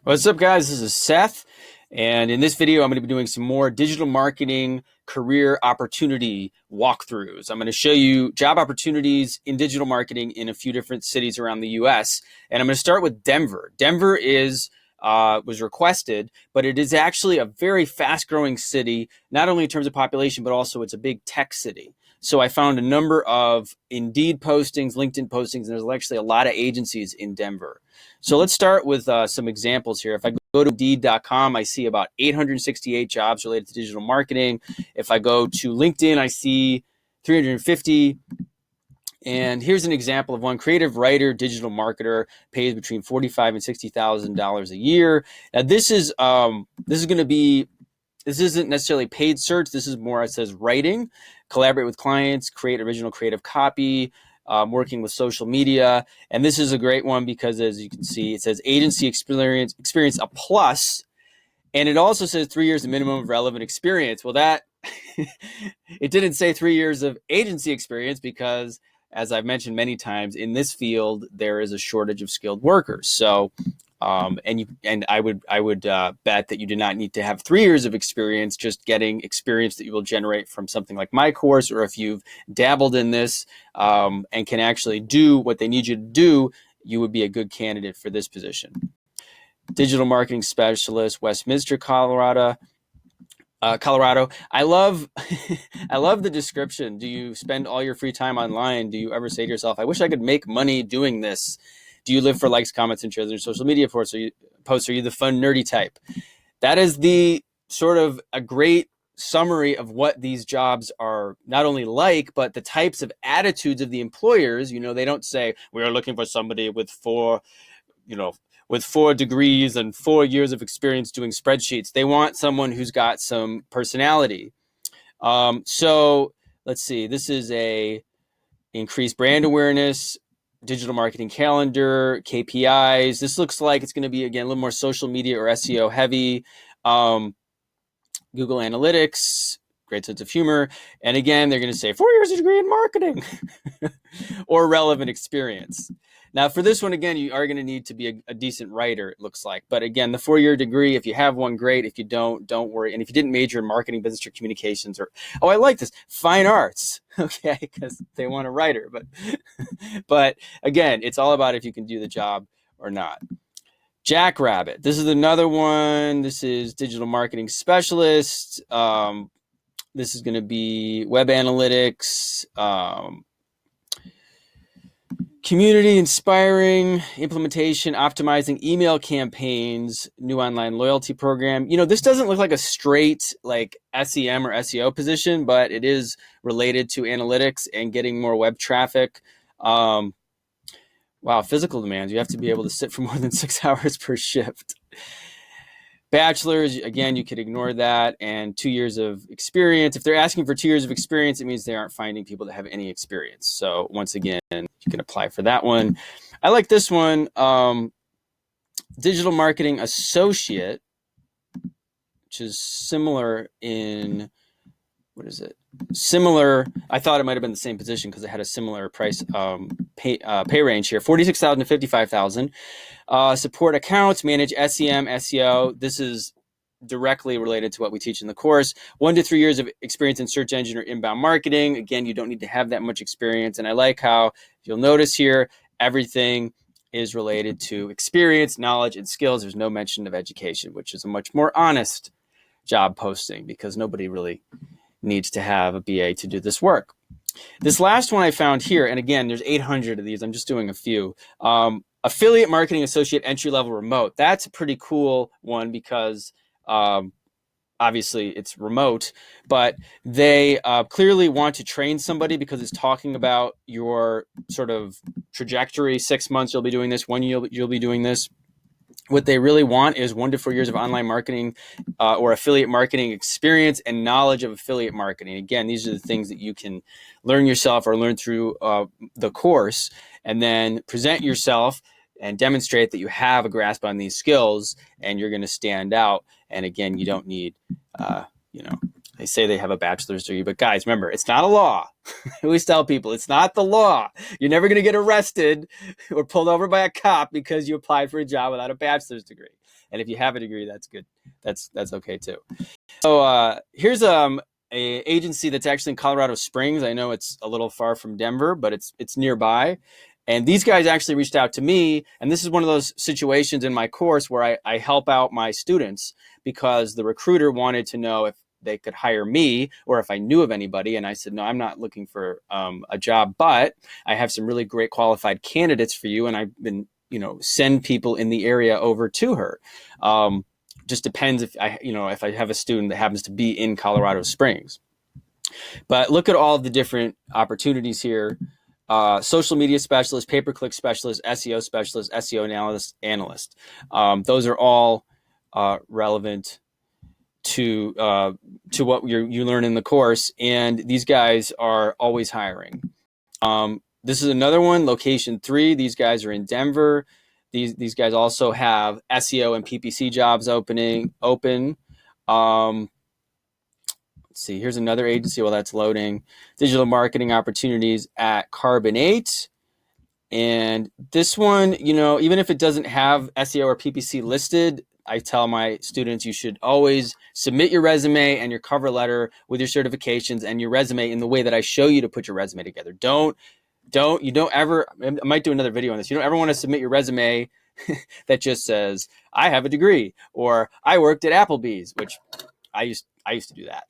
What's up, guys? This is Seth, and in this video, I'm going to be doing some more digital marketing career opportunity walkthroughs. I'm going to show you job opportunities in digital marketing in a few different cities around the U.S., and I'm going to start with Denver. Denver was requested, but it is actually a very fast-growing city, not only in terms of population, but also it's a big tech city. So I found a number of Indeed postings, LinkedIn postings, and there's actually a lot of agencies in Denver. So let's start with some examples here. If I go to Indeed.com, I see about 868 jobs related to digital marketing. If I go to LinkedIn, I see 350. And here's an example of one: creative writer, digital marketer, pays between $45,000 and $60,000 a year. Now this isn't necessarily paid search. This is more, it says writing, collaborate with clients, create original creative copy, working with social media. And this is a great one because, as you can see, it says agency experience a plus. And it also says 3 years of minimum of relevant experience. Well, that it didn't say 3 years of agency experience because, as I've mentioned many times, in this field, there is a shortage of skilled workers. So I would bet that you do not need to have 3 years of experience. Just getting experience that you will generate from something like my course, or if you've dabbled in this and can actually do what they need you to do, you would be a good candidate for this position. Digital marketing specialist, Westminster, Colorado. I love I love the description. Do you spend all your free time online? Do you ever say to yourself, I wish I could make money doing this? Do you live for likes, comments, and shares on your social media posts? Are you the fun, nerdy type? That is the sort of a great summary of what these jobs are not only like, but the types of attitudes of the employers. They don't say, we are looking for somebody with four degrees and 4 years of experience doing spreadsheets. They want someone who's got some personality. So let's see. This is a increased brand awareness, digital marketing calendar, KPIs. This looks like it's going to be, again, a little more social media or SEO heavy. Google Analytics, great sense of humor. And again, they're going to say 4 years of degree in marketing or relevant experience. Now, for this one, again, you are going to need to be a decent writer, it looks like. But again, the 4-year degree, if you have one, great. If you don't worry. And if you didn't major in marketing, business, or communications, or, I like this, fine arts, okay, because they want a writer. But again, it's all about if you can do the job or not. Jackrabbit. This is another one. This is digital marketing specialist. This is going to be web analytics, community inspiring, implementation, optimizing email campaigns, new online loyalty program. This doesn't look like a straight like SEM or SEO position, but it is related to analytics and getting more web traffic. Wow, physical demands. You have to be able to sit for more than 6 hours per shift. Bachelor's, again, you could ignore that. And 2 years of experience. If they're asking for 2 years of experience, it means they aren't finding people that have any experience. So once again, you can apply for that one. I like this one. Digital marketing associate, which is similar in, what is it? Similar. I thought it might have been the same position because it had a similar price pay range here, $46,000 to $55,000. Support accounts, manage SEM, SEO. This is directly related to what we teach in the course. 1 to 3 years of experience in search engine or inbound marketing. Again, you don't need to have that much experience. And I like how you'll notice here, everything is related to experience, knowledge, and skills. There's no mention of education, which is a much more honest job posting because nobody really needs to have a BA to do this work. This last one I found here, and again, there's 800 of these. I'm just doing a few. Affiliate marketing associate, entry-level remote. That's a pretty cool one because obviously it's remote, but they clearly want to train somebody because it's talking about your sort of trajectory. 6 months you'll be doing this, 1 year you'll be doing this. What they really want is 1 to 4 years of online marketing or affiliate marketing experience and knowledge of affiliate marketing. Again, these are the things that you can learn yourself or learn through the course, and then present yourself and demonstrate that you have a grasp on these skills and you're going to stand out. And again, you don't need, they say they have a bachelor's degree, but guys, remember, it's not a law. I always tell people it's not the law. You're never going to get arrested or pulled over by a cop because you applied for a job without a bachelor's degree. And if you have a degree, that's good. That's okay too. So here's a agency that's actually in Colorado Springs. I know it's a little far from Denver, but it's nearby. And these guys actually reached out to me. And this is one of those situations in my course where I help out my students because the recruiter wanted to know if they could hire me or if I knew of anybody. And I said, no, I'm not looking for a job, but I have some really great qualified candidates for you. And I've been, send people in the area over to her. Just depends if I have a student that happens to be in Colorado Springs. But look at all the different opportunities here. Social media specialist, pay-per-click specialist, SEO specialist, SEO analyst. Those are all relevant to what you learn in the course. And these guys are always hiring. This is another one, location 3. These guys are in Denver. These guys also have SEO and PPC jobs open. Let's see, here's another agency while that's loading. Digital marketing opportunities at Carbonate. And this one, even if it doesn't have SEO or PPC listed, I tell my students you should always submit your resume and your cover letter with your certifications and your resume in the way that I show you to put your resume together. You don't ever, I might do another video on this. You don't ever want to submit your resume that just says, I have a degree, or I worked at Applebee's, which I used to do that.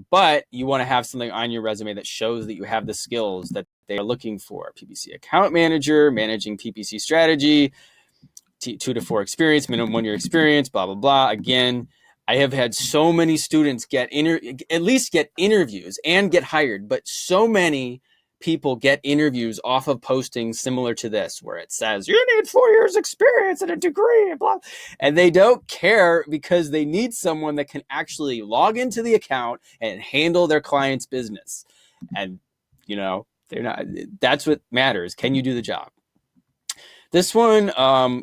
But you want to have something on your resume that shows that you have the skills that they are looking for. PPC account manager, managing PPC strategy, 2 to 4 experience, minimum 1 year experience, blah, blah, blah. Again, I have had so many students at least get interviews and get hired, but so many people get interviews off of postings similar to this, where it says, you need 4 years experience and a degree, and blah. And they don't care because they need someone that can actually log into the account and handle their client's business. And, that's what matters. Can you do the job? This one,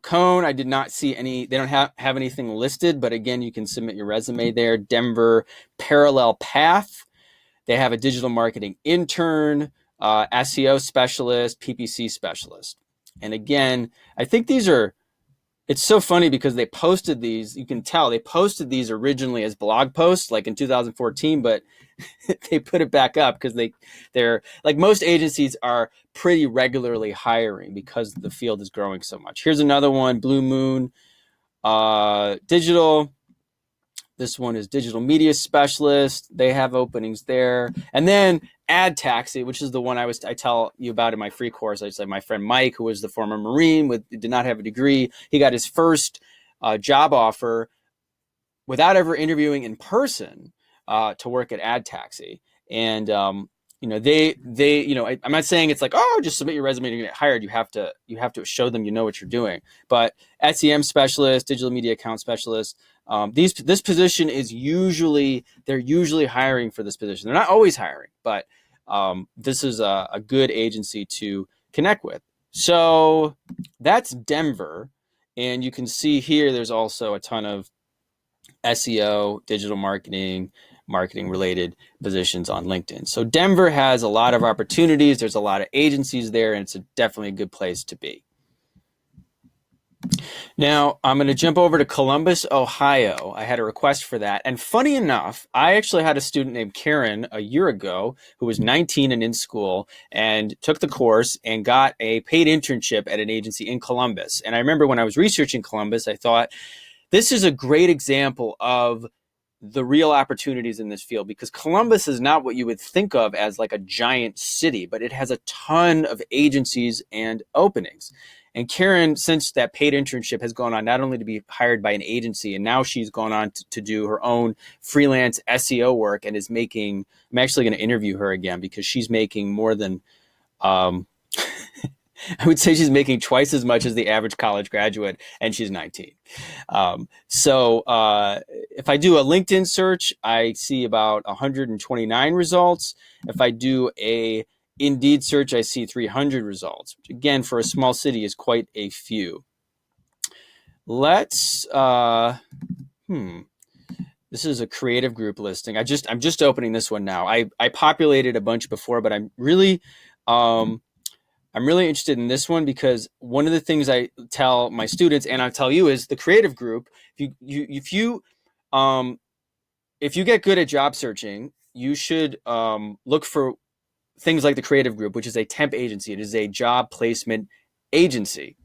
Cone, I did not see any, they don't have anything listed, but again, you can submit your resume there. Denver, Parallel Path. They have a digital marketing intern, SEO specialist, PPC specialist. And again, I think it's so funny because they posted these, you can tell they posted these originally as blog posts like in 2014, but they put it back up because they're like most agencies are pretty regularly hiring because the field is growing so much. Here's another one, Blue Moon Digital. This one is digital media specialist. They have openings there. And then Ad Taxi, which is the one I tell you about in my free course. I said my friend Mike, who was the former Marine, did not have a degree. He got his first job offer without ever interviewing in person to work at Ad Taxi. And I'm not saying it's like, oh, just submit your resume and you get hired. You have to show them you know what you're doing. But SEM specialist, digital media account specialist. This position they're usually hiring for this position. They're not always hiring, but this is a good agency to connect with. So that's Denver. And you can see here, there's also a ton of SEO, digital marketing related positions on LinkedIn. So Denver has a lot of opportunities. There's a lot of agencies there, and it's definitely a good place to be. Now, I'm going to jump over to Columbus, Ohio. I had a request for that. And funny enough, I actually had a student named Karen a year ago who was 19 and in school and took the course and got a paid internship at an agency in Columbus. And I remember when I was researching Columbus, I thought, this is a great example of the real opportunities in this field, because Columbus is not what you would think of as like a giant city, but it has a ton of agencies and openings. And Karen, since that paid internship, has gone on not only to be hired by an agency, and now she's gone on to do her own freelance SEO work and is making, I'm actually going to interview her again because she's making more than, I would say she's making twice as much as the average college graduate, and she's 19. So if I do a LinkedIn search, I see about 129 results. If I do a Indeed search, I see 300 results, which again, for a small city is quite a few. Let's, this is a creative group listing. I'm just opening this one now. I populated a bunch before, but I'm really, I'm really interested in this one because one of the things I tell my students and I tell you is the creative group. Um, if you get good at job searching, you should look for things like the creative group, which is a temp agency. It is a job placement agency.